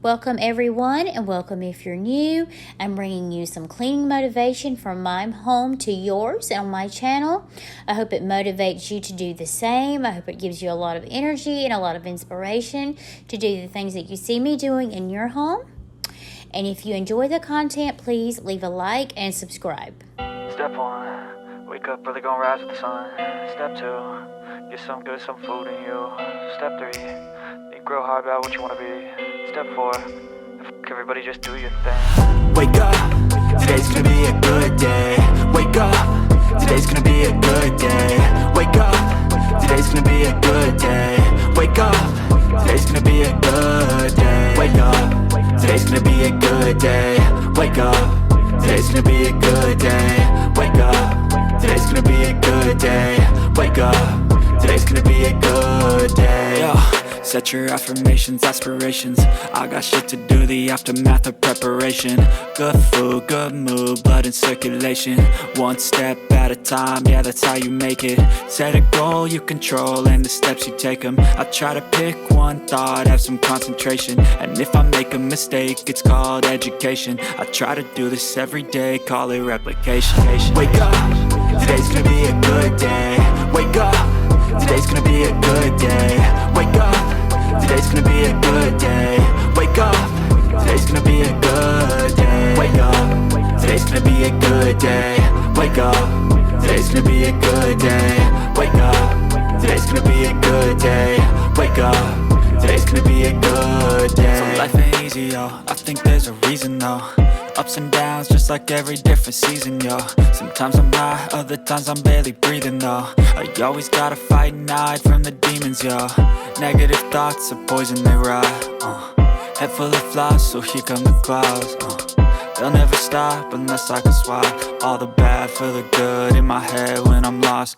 Welcome everyone, and welcome if you're new. I'm bringing you some cleaning motivation from my home to yours on my channel. I hope it motivates you to do the same. I hope it gives you a lot of energy and a lot of inspiration to do the things that you see me doing in your home. And if you enjoy the content, please leave a like and subscribe. Step 1, wake up early, gonna rise with the sun. Step 2, get some food in you. Step 3, think real hard about what you wanna be. Step 4, everybody just do your thing. Wake up, today's gonna be a good day. Wake up, today's gonna be a good day. Wake up, today's gonna be a good day. Wake up, today's gonna be a good day. Wake up, today's gonna be a good day. Wake up, today's gonna be a good day. Wake up, today's gonna be a good day. Wake up, today's gonna be a good day. Yo. Set your affirmations, aspirations. I got shit to do, the aftermath of preparation. Good food, good mood, blood in circulation. One step at a time, yeah, that's how you make it. Set a goal you control and the steps you take them. I try to pick one thought, have some concentration. And if I make a mistake, it's called education. I try to do this every day, call it replication. Wake up, today's gonna be a good day. Wake up, today's gonna be a good day. Wake up, today's gonna be a good day. Wake up, today's gonna be a good day. Wake up, today's gonna be a good day. Wake up, today's gonna be a good day. Wake up, today's gonna be a good day. Wake up, today's gonna be a good day. So life ain't easy, yo, I think there's a reason though. Ups and downs, just like every different season, yo. Sometimes I'm high, other times I'm barely breathing, though. I always gotta fight and hide from the demons, yo. Negative thoughts are poison, they rot. Head full of flies, so here come the clouds. They'll never stop unless I can swap all the bad for the good in my head when I'm lost.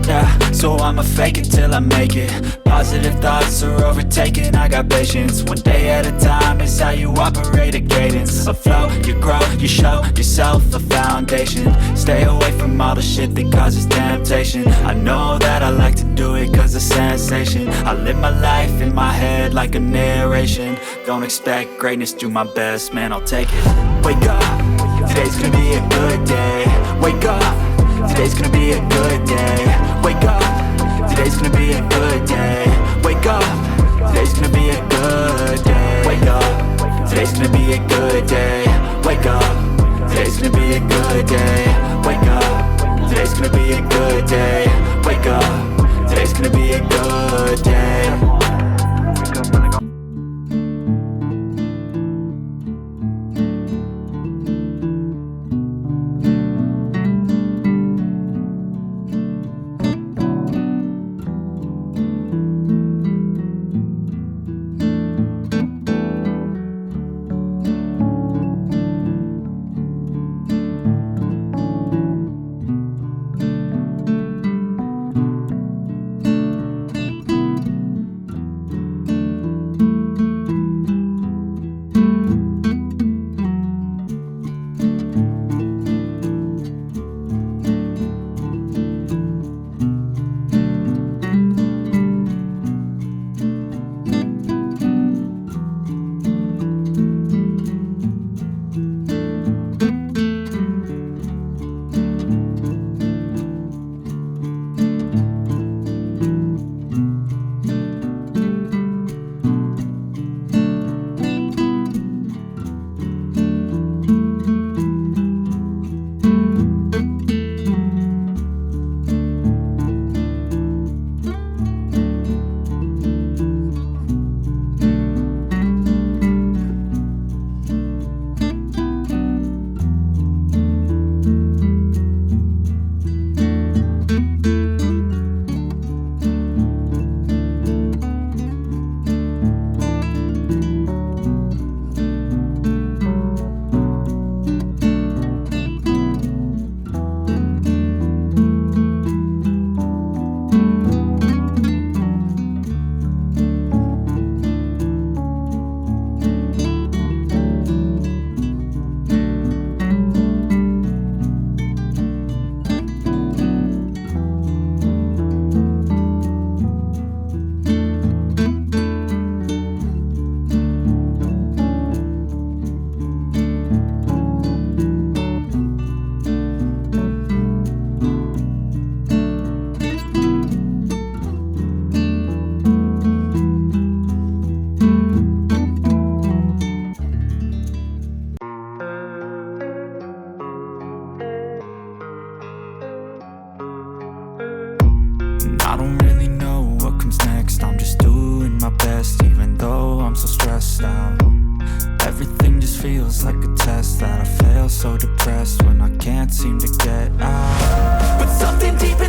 Yeah, so I'ma fake it till I make it. Positive thoughts are overtaken, I got patience. One day at a time is how you operate a cadence. A flow, you grow, you show yourself a foundation. Stay away from all the shit that causes temptation. I know that I like to do it cause it's sensation. I live my life in my head like a narration. Don't expect greatness, do my best, man, I'll take it. Wake up, today's gonna be a good day. Wake up, today's gonna be a good day. Wake up, today's gonna be a good day. Wake up, today's gonna be a good day. Wake up, today's gonna be a good day. Wake up, today's gonna be a good day. Wake up, today's gonna be a good day. Wake up, today's gonna be a good day. It's like a test that I fail, so depressed when I can't seem to get out. But something deep